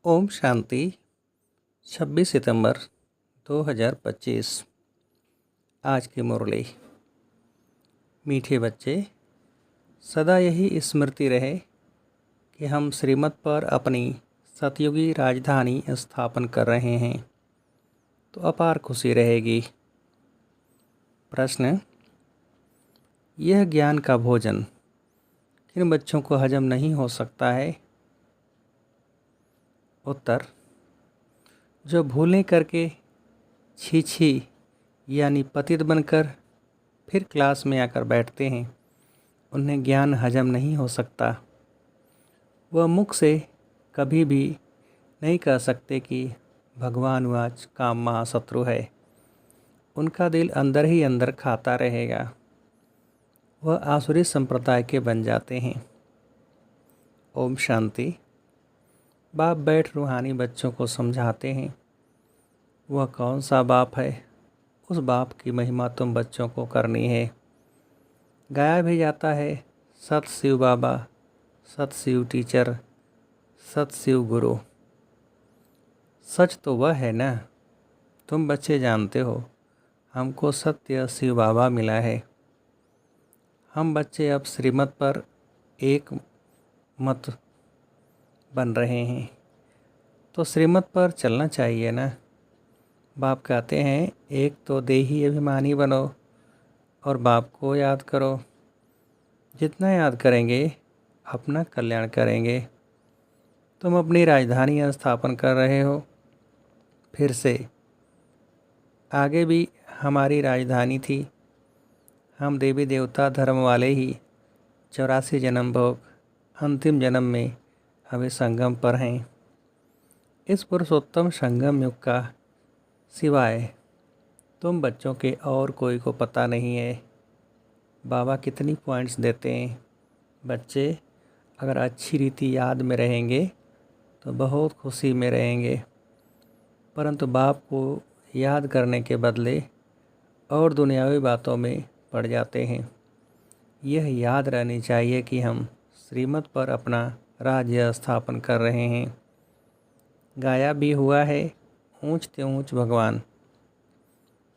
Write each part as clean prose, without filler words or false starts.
ओम शांति। 26 सितंबर 2025। आज की मुरली। मीठे बच्चे, सदा यही स्मृति रहे कि हम श्रीमत पर अपनी सतयुगी राजधानी स्थापन कर रहे हैं, तो अपार खुशी रहेगी। प्रश्न: यह ज्ञान का भोजन किन बच्चों को हजम नहीं हो सकता है? उत्तर: जो भूलें करके छी छी यानी पतित बनकर फिर क्लास में आकर बैठते हैं, उन्हें ज्ञान हजम नहीं हो सकता। वह मुख से कभी भी नहीं कह सकते कि भगवान वाच काम महाशत्रु है। उनका दिल अंदर ही अंदर खाता रहेगा। वह आसुरी संप्रदाय के बन जाते हैं। ओम शांति। बाप बैठ रूहानी बच्चों को समझाते हैं। वह कौन सा बाप है? उस बाप की महिमा तुम बच्चों को करनी है। गाया भी जाता है, सत शिव बाबा, सत शिव टीचर, सत शिव गुरु। सच तो वह है ना। तुम बच्चे जानते हो, हमको सत्य शिव बाबा मिला है। हम बच्चे अब श्रीमत पर एक मत बन रहे हैं, तो श्रीमत पर चलना चाहिए ना। बाप कहते हैं, एक तो देही अभिमानी बनो और बाप को याद करो। जितना याद करेंगे अपना कल्याण करेंगे। तुम अपनी राजधानी स्थापन कर रहे हो। फिर से आगे भी हमारी राजधानी थी। हम देवी देवता धर्म वाले ही 84 जन्म भोग अंतिम जन्म में अभी संगम पर हैं। इस पुरुषोत्तम संगम युग का सिवाय तुम बच्चों के और कोई को पता नहीं है। बाबा कितनी पॉइंट्स देते हैं। बच्चे अगर अच्छी रीति याद में रहेंगे तो बहुत खुशी में रहेंगे, परंतु बाप को याद करने के बदले और दुनियावी बातों में पड़ जाते हैं। यह याद रहनी चाहिए कि हम श्रीमत पर अपना राज्य स्थापन कर रहे हैं। गाया भी हुआ है, ऊंच ते ऊंच भगवान,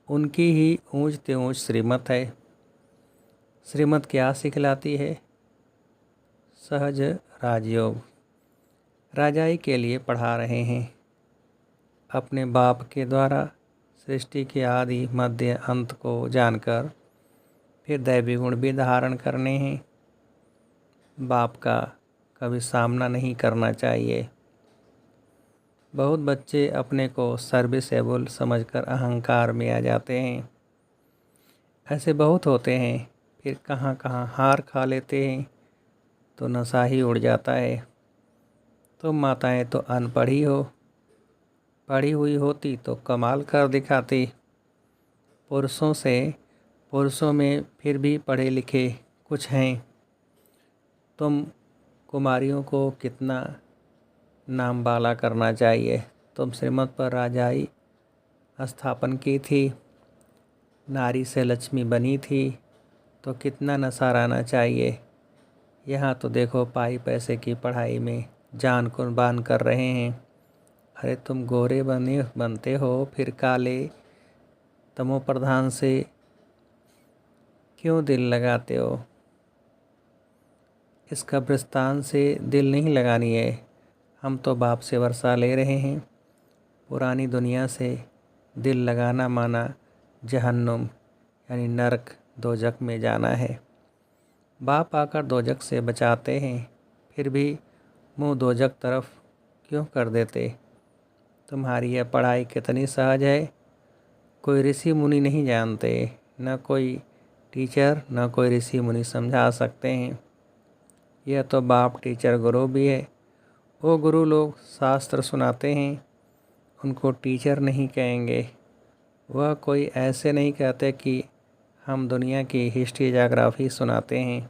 उनकी ही ऊंच ते ऊंच श्रीमत है। श्रीमत क्या सिखलाती है? सहज राजयोग। राजाई के लिए पढ़ा रहे हैं। अपने बाप के द्वारा सृष्टि के आदि मध्य अंत को जानकर फिर दैवी गुण भी धारण करने हैं। बाप का कभी सामना नहीं करना चाहिए। बहुत बच्चे अपने को सर्विसेबल समझकर अहंकार में आ जाते हैं। ऐसे बहुत होते हैं, फिर कहाँ कहाँ हार खा लेते हैं तो नशा ही उड़ जाता है। तुम माताएं तो अनपढ़ ही हो, पढ़ी हुई होती तो कमाल कर दिखाती। पुरुषों में फिर भी पढ़े लिखे कुछ हैं। तुम कुमारियों को कितना नाम बाला करना चाहिए। तुम श्रीमत पर राजाई स्थापन की थी, नारी से लक्ष्मी बनी थी, तो कितना नशा रहना चाहिए। यहाँ तो देखो पाई पैसे की पढ़ाई में जान कुर्बान कर रहे हैं। अरे तुम गोरे बनते हो, फिर काले तमो प्रधान से क्यों दिल लगाते हो? इस कब्रिस्तान से दिल नहीं लगानी है। हम तो बाप से वर्षा ले रहे हैं। पुरानी दुनिया से दिल लगाना माना जहन्नुम यानी नरक दोजक में जाना है। बाप आकर दोजक से बचाते हैं, फिर भी मुंह दोजक तरफ क्यों कर देते? तुम्हारी यह पढ़ाई कितनी सहज है। कोई ऋषि मुनि नहीं जानते, न कोई टीचर न कोई ऋषि मुनि समझा सकते हैं। यह तो बाप टीचर गुरु भी है। वो गुरु लोग शास्त्र सुनाते हैं, उनको टीचर नहीं कहेंगे। वह कोई ऐसे नहीं कहते कि हम दुनिया की हिस्ट्री ज्योग्राफी सुनाते हैं।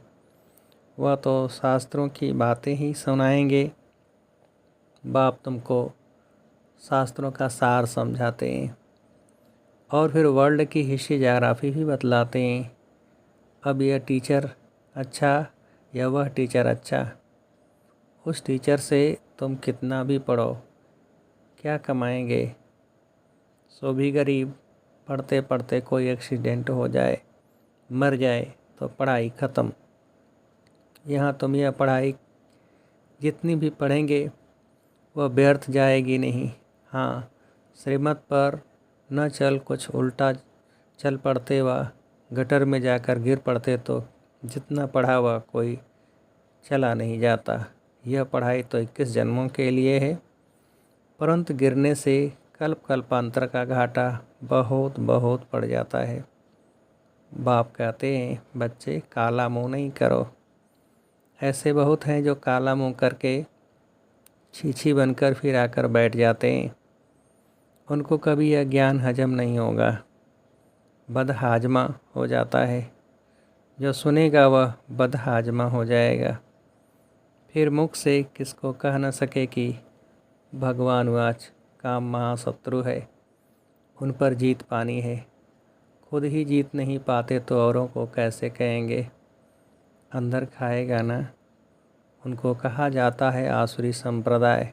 वह तो शास्त्रों की बातें ही सुनाएंगे। बाप तुमको शास्त्रों का सार समझाते हैं और फिर वर्ल्ड की हिस्ट्री ज्योग्राफी भी बतलाते हैं। अब यह टीचर अच्छा या वह टीचर अच्छा? उस टीचर से तुम कितना भी पढ़ो, क्या कमाएंगे। सो भी गरीब, पढ़ते पढ़ते कोई एक्सीडेंट हो जाए, मर जाए तो पढ़ाई ख़त्म। यहाँ तुम यह पढ़ाई जितनी भी पढ़ेंगे वह व्यर्थ जाएगी नहीं। हाँ, श्रीमत पर न चल कुछ उल्टा चल पड़ते व गटर में जाकर गिर पड़ते तो जितना पढ़ा हुआ कोई चला नहीं जाता। यह पढ़ाई तो 21 जन्मों के लिए है, परंतु गिरने से कल्प कल्पांतर का घाटा बहुत बहुत पड़ जाता है। बाप कहते हैं, बच्चे काला मुँह नहीं करो। ऐसे बहुत हैं जो काला मुँह करके छीछी बनकर फिर आकर बैठ जाते हैं। उनको कभी यह ज्ञान हजम नहीं होगा, बदहाजमा हो जाता है। जो सुनेगा वह बदहाजमा हो जाएगा। फिर मुख से किसको कह न सके कि भगवान वाच काम महाशत्रु है, उन पर जीत पानी है। खुद ही जीत नहीं पाते तो औरों को कैसे कहेंगे। अंदर खाएगा ना, उनको कहा जाता है आसुरी संप्रदाय।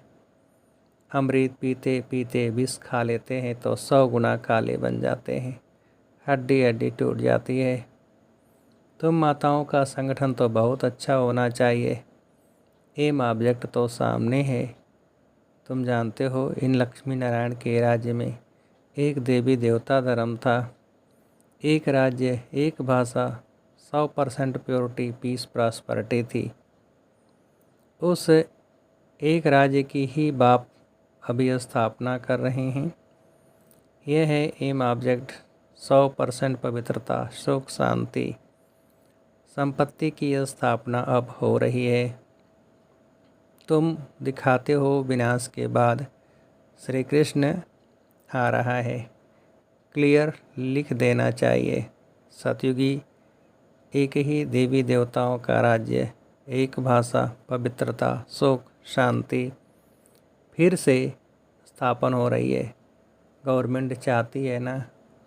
अमृत पीते पीते विष खा लेते हैं तो 100 गुना काले बन जाते हैं, हड्डी हड्डी टूट जाती है। तुम माताओं का संगठन तो बहुत अच्छा होना चाहिए। एम ऑब्जेक्ट तो सामने है। तुम जानते हो, इन लक्ष्मी नारायण के राज्य में एक देवी देवता धर्म था, एक राज्य, एक भाषा, 100% प्योरिटी, पीस, प्रॉस्पेरिटी थी। उस एक राज्य की ही बाप अभी स्थापना कर रहे हैं। यह है एम ऑब्जेक्ट, 100% पवित्रता, सुख, शांति, संपत्ति की स्थापना अब हो रही है। तुम दिखाते हो विनाश के बाद श्री कृष्ण आ रहा है। क्लियर लिख देना चाहिए। सतयुगी एक ही देवी देवताओं का राज्य, एक भाषा, पवित्रता, सुख, शांति फिर से स्थापन हो रही है। गवर्नमेंट चाहती है ना,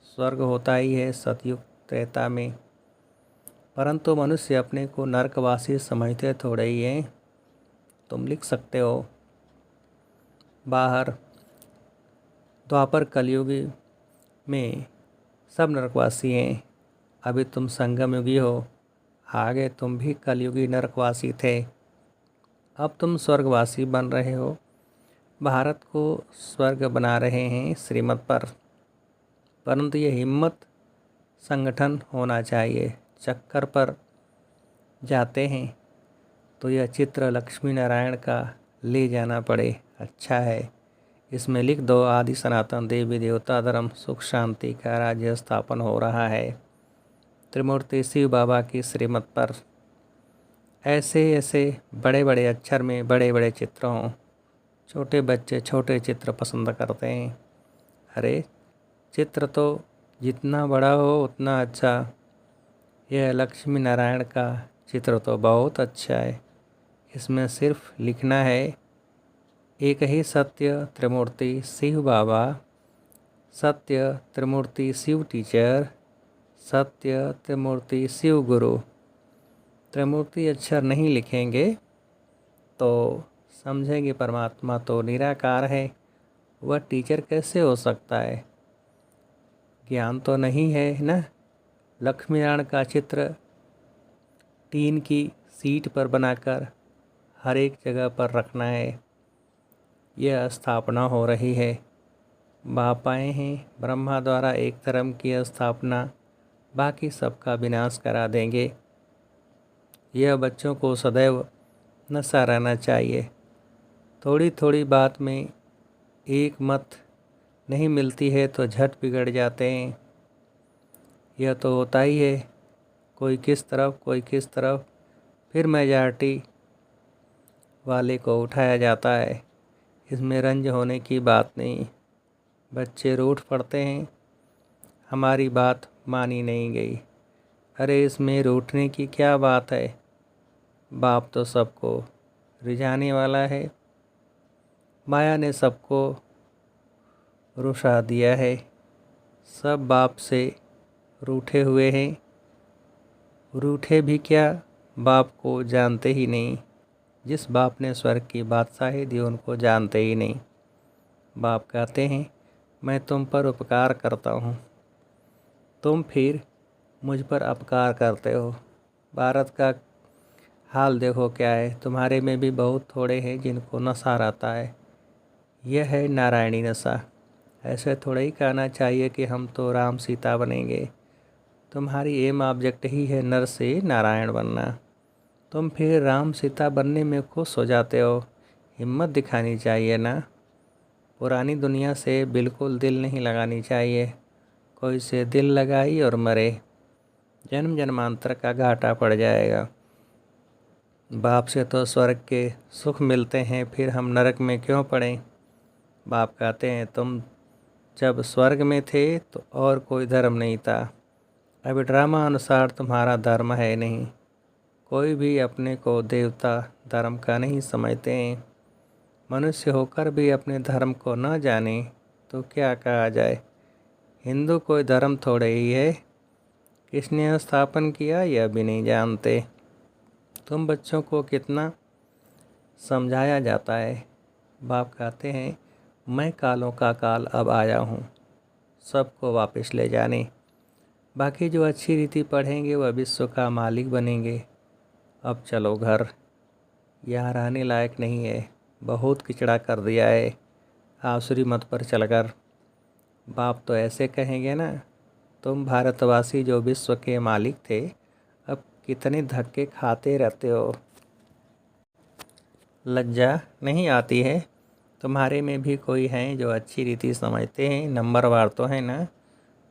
स्वर्ग होता ही है सतयुग त्रेता में, परंतु मनुष्य अपने को नरकवासी समझते थोड़े ही हैं। तुम लिख सकते हो बाहर द्वापर कलयुगी में सब नरकवासी हैं। अभी तुम संगम युगी हो, आगे तुम भी कलयुगी नरकवासी थे, अब तुम स्वर्गवासी बन रहे हो। भारत को स्वर्ग बना रहे हैं श्रीमत पर, परंतु ये हिम्मत संगठन होना चाहिए। चक्कर पर जाते हैं तो यह चित्र लक्ष्मी नारायण का ले जाना पड़े, अच्छा है। इसमें लिख दो, आदि सनातन देवी देवता धर्म, सुख शांति का राज्य स्थापन हो रहा है त्रिमूर्ति शिव बाबा की श्रीमत पर। ऐसे ऐसे बड़े बड़े अक्षर में बड़े बड़े चित्र हों। छोटे बच्चे छोटे चित्र पसंद करते हैं। अरे चित्र तो जितना बड़ा हो उतना अच्छा। यह लक्ष्मी नारायण का चित्र तो बहुत अच्छा है। इसमें सिर्फ लिखना है, एक ही सत्य त्रिमूर्ति शिव बाबा, सत्य त्रिमूर्ति शिव टीचर, सत्य त्रिमूर्ति शिव गुरु। त्रिमूर्ति अक्षर नहीं लिखेंगे तो समझेंगे परमात्मा तो निराकार है, वह टीचर कैसे हो सकता है। ज्ञान तो नहीं है ना। लक्ष्मी नारायण का चित्र टीन की सीट पर बनाकर हर एक जगह पर रखना है। यह स्थापना हो रही है। बाप आए हैं ब्रह्मा द्वारा एक धर्म की स्थापना, बाकी सबका विनाश करा देंगे। यह बच्चों को सदैव नशा रहना चाहिए। थोड़ी थोड़ी बात में एक मत नहीं मिलती है तो झट बिगड़ जाते हैं। यह तो होता ही है, कोई किस तरफ कोई किस तरफ, फिर मेजॉरिटी वाले को उठाया जाता है। इसमें रंज होने की बात नहीं। बच्चे रूठ पड़ते हैं, हमारी बात मानी नहीं गई। अरे इसमें रूठने की क्या बात है, बाप तो सबको रिझाने वाला है। माया ने सबको रुठा दिया है। सब बाप से रूठे हुए हैं। रूठे भी क्या, बाप को जानते ही नहीं। जिस बाप ने स्वर्ग की बादशाही दी उनको जानते ही नहीं। बाप कहते हैं मैं तुम पर उपकार करता हूँ, तुम फिर मुझ पर अपकार करते हो। भारत का हाल देखो क्या है, तुम्हारे में भी बहुत थोड़े हैं जिनको नशा रहता है। यह है नारायणी नशा। ऐसे थोड़ा ही कहना चाहिए कि हम तो राम सीता बनेंगे। तुम्हारी एम ऑब्जेक्ट ही है नर से नारायण बनना। तुम फिर राम सीता बनने में खुश हो जाते हो। हिम्मत दिखानी चाहिए ना। पुरानी दुनिया से बिल्कुल दिल नहीं लगानी चाहिए। कोई से दिल लगाई और मरे, जन्म जन्मांतर का घाटा पड़ जाएगा। बाप से तो स्वर्ग के सुख मिलते हैं, फिर हम नरक में क्यों पड़ें। बाप कहते हैं तुम जब स्वर्ग में थे तो और कोई धर्म नहीं था। अभी ड्रामा अनुसार तुम्हारा धर्म है नहीं। कोई भी अपने को देवता धर्म का नहीं समझते हैं। मनुष्य होकर भी अपने धर्म को न जाने तो क्या कहा जाए। हिंदू कोई धर्म थोड़े ही है। किसने स्थापन किया यह भी नहीं जानते। तुम बच्चों को कितना समझाया जाता है। बाप कहते हैं मैं कालों का काल अब आया हूँ, सबको वापस ले जाने। बाकी जो अच्छी रीति पढ़ेंगे वह विश्व का मालिक बनेंगे। अब चलो घर, यहाँ रहने लायक नहीं है। बहुत किचड़ा कर दिया है आसुरी मत पर चलकर। बाप तो ऐसे कहेंगे ना, तुम भारतवासी जो विश्व के मालिक थे, अब कितने धक्के खाते रहते हो। लज्जा नहीं आती है। तुम्हारे में भी कोई हैं जो अच्छी रीति समझते हैं। नंबरवार तो है ना।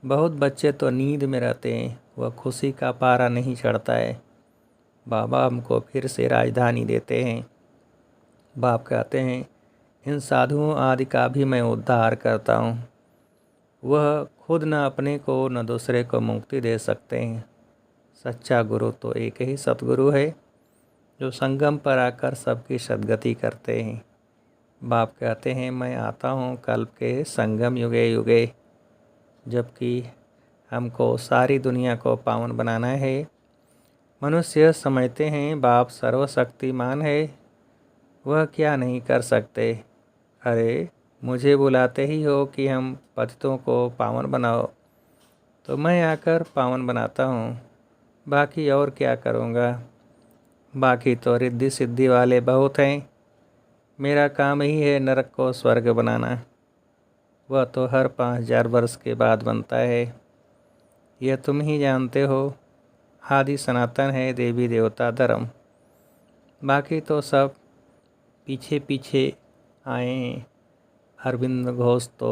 बहुत बच्चे तो नींद में रहते हैं, वह खुशी का पारा नहीं चढ़ता है। बाबा हमको फिर से राजधानी देते हैं। बाप कहते हैं इन साधुओं आदि का भी मैं उद्धार करता हूँ। वह खुद न अपने को न दूसरे को मुक्ति दे सकते हैं। सच्चा गुरु तो एक ही सतगुरु है जो संगम पर आकर सबकी सद्गति करते हैं। बाप कहते हैं मैं आता हूँ कल्प के संगम युगे युगे, जबकि हमको सारी दुनिया को पावन बनाना है। मनुष्य समझते हैं बाप सर्वशक्तिमान है, वह क्या नहीं कर सकते। अरे मुझे बुलाते ही हो कि हम पतितों को पावन बनाओ, तो मैं आकर पावन बनाता हूँ। बाकी और क्या करूँगा। बाकी तो रिद्धि सिद्धि वाले बहुत हैं। मेरा काम ही है नरक को स्वर्ग बनाना। वह तो हर 5000 वर्ष के बाद बनता है। यह तुम ही जानते हो। आदि सनातन है देवी देवता धर्म। बाकी तो सब पीछे पीछे आए हैं। अरविंद घोष तो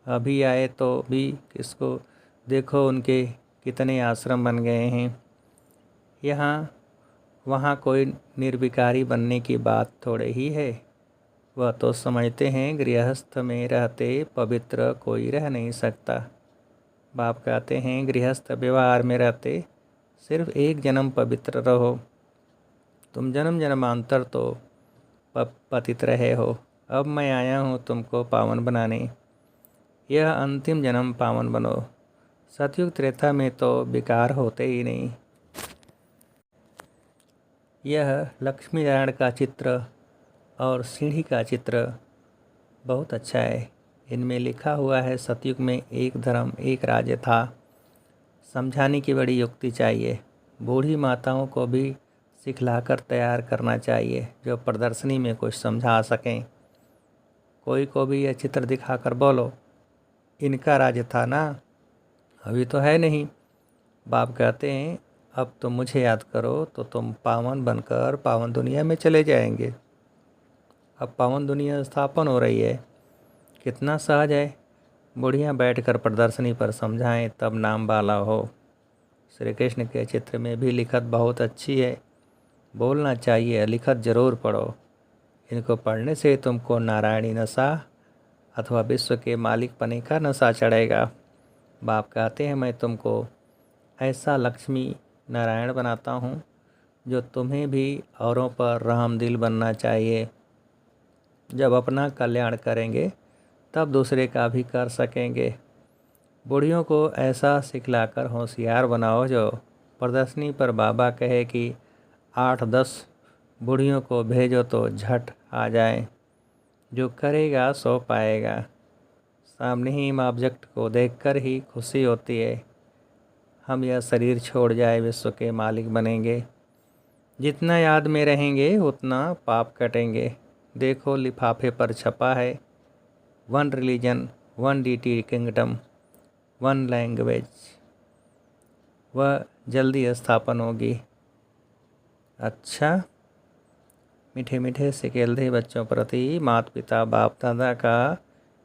अभी आए तो भी किसको देखो उनके कितने आश्रम बन गए हैं। यहाँ वहाँ कोई निर्विकारी बनने की बात थोड़े ही है। वह तो समझते हैं गृहस्थ में रहते पवित्र कोई रह नहीं सकता। बाप कहते हैं गृहस्थ व्यवहार में रहते सिर्फ एक जन्म पवित्र रहो। तुम जन्म जन्मांतर तो पतित रहे हो। अब मैं आया हूँ तुमको पावन बनाने। यह अंतिम जन्म पावन बनो। सतयुग त्रेता में तो विकार होते ही नहीं। यह लक्ष्मी नारायण का चित्र और सीढ़ी का चित्र बहुत अच्छा है। इनमें लिखा हुआ है सतयुग में एक धर्म एक राज्य था। समझाने की बड़ी युक्ति चाहिए। बूढ़ी माताओं को भी सिखलाकर तैयार करना चाहिए जो प्रदर्शनी में कुछ समझा सकें। कोई को भी यह चित्र दिखाकर बोलो इनका राज्य था ना, अभी तो है नहीं। बाप कहते हैं अब तुम मुझे याद करो तो तुम पावन बनकर पावन दुनिया में चले जाएंगे। अब पावन दुनिया स्थापन हो रही है। कितना सहज है। बुढ़ियाँ बैठकर प्रदर्शनी पर समझाएं तब नाम वाला हो। श्री कृष्ण के चित्र में भी लिखत बहुत अच्छी है। बोलना चाहिए, लिखत जरूर पढ़ो। इनको पढ़ने से तुमको नारायणी नशा अथवा विश्व के मालिक पने का नशा चढ़ेगा। बाप कहते हैं मैं तुमको ऐसा लक्ष्मी नारायण बनाता हूँ जो तुम्हें भी औरों पर रहमदिल बनना चाहिए। जब अपना कल्याण करेंगे तब दूसरे का भी कर सकेंगे। बूढ़ियों को ऐसा सिखलाकर होशियार बनाओ जो प्रदर्शनी पर बाबा कहे कि 8-10 बूढ़ियों को भेजो तो झट आ जाए। जो करेगा सो पाएगा। सामने ही ऑब्जेक्ट को देखकर ही खुशी होती है। हम यह शरीर छोड़ जाए विश्व के मालिक बनेंगे। जितना याद में रहेंगे उतना पाप कटेंगे। देखो लिफाफे पर छपा है, 1 रिलीजन 1 डीटी किंगडम 1 लैंग्वेज। वह जल्दी स्थापन होगी। अच्छा, मीठे मीठे सिकेल्दे बच्चों प्रति माता पिता बाप दादा का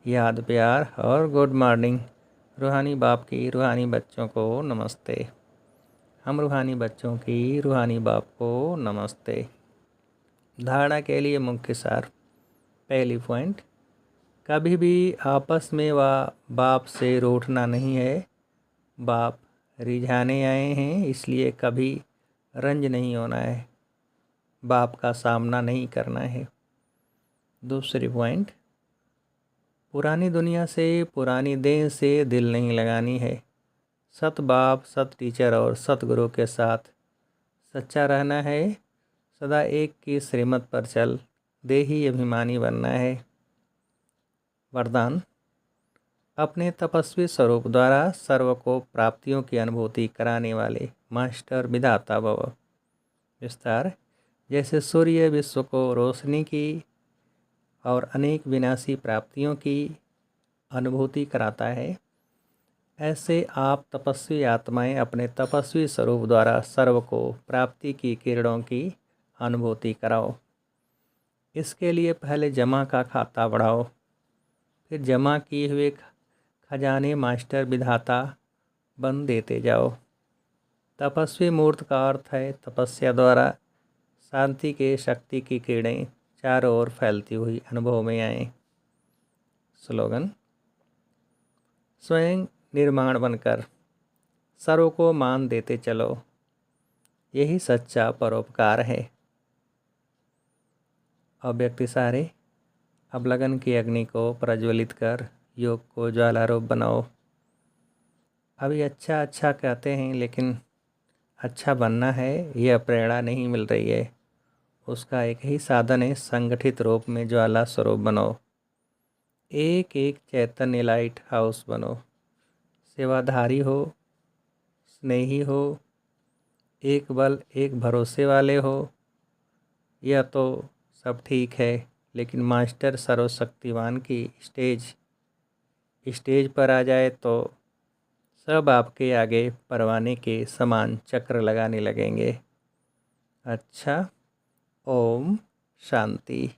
याद प्यार और गुड मॉर्निंग। रूहानी बाप की रूहानी बच्चों को नमस्ते। हम रूहानी बच्चों की रूहानी बाप को नमस्ते। धारणा के लिए मुख्य सार। पहली पॉइंट, कभी भी आपस में व बाप से रूठना नहीं है। बाप रिझाने आए हैं, इसलिए कभी रंज नहीं होना है। बाप का सामना नहीं करना है। दूसरी पॉइंट, पुरानी दुनिया से पुरानी देह से दिल नहीं लगानी है। सत बाप सत टीचर और सतगुरु के साथ सच्चा रहना है। सदा एक की श्रीमत पर चल, देही अभिमानी बनना है। वरदान, अपने तपस्वी स्वरूप द्वारा सर्व को प्राप्तियों की अनुभूति कराने वाले मास्टर विधाता भव। विस्तार, जैसे सूर्य विश्व को रोशनी की और अनेक विनाशी प्राप्तियों की अनुभूति कराता है, ऐसे आप तपस्वी आत्माएं अपने तपस्वी स्वरूप द्वारा सर्व को प्राप्ति की किरणों की अनुभूति कराओ। इसके लिए पहले जमा का खाता बढ़ाओ, फिर जमा किए हुए खजाने मास्टर विधाता बन देते जाओ। तपस्वी मूर्त का अर्थ है तपस्या द्वारा शांति के शक्ति की किरणें चारों ओर फैलती हुई अनुभव में आए। स्लोगन, स्वयं निर्माण बनकर सर्व को मान देते चलो, यही सच्चा परोपकार है। अव्यक्ति सारे, अब लगन की अग्नि को प्रज्वलित कर योग को ज्वालारूप बनाओ। अभी अच्छा अच्छा कहते हैं, लेकिन अच्छा बनना है यह प्रेरणा नहीं मिल रही है। उसका एक ही साधन है, संगठित रूप में ज्वाला स्वरूप बनो। एक एक चैतन्य लाइट हाउस बनो। सेवाधारी हो, स्नेही हो, एक बल एक भरोसे वाले हो। यह तो सब ठीक है, लेकिन मास्टर सर्वशक्तिवान की स्टेज पर आ जाए तो सब आपके आगे परवाने के समान चक्र लगाने लगेंगे। अच्छा, ओम शांति।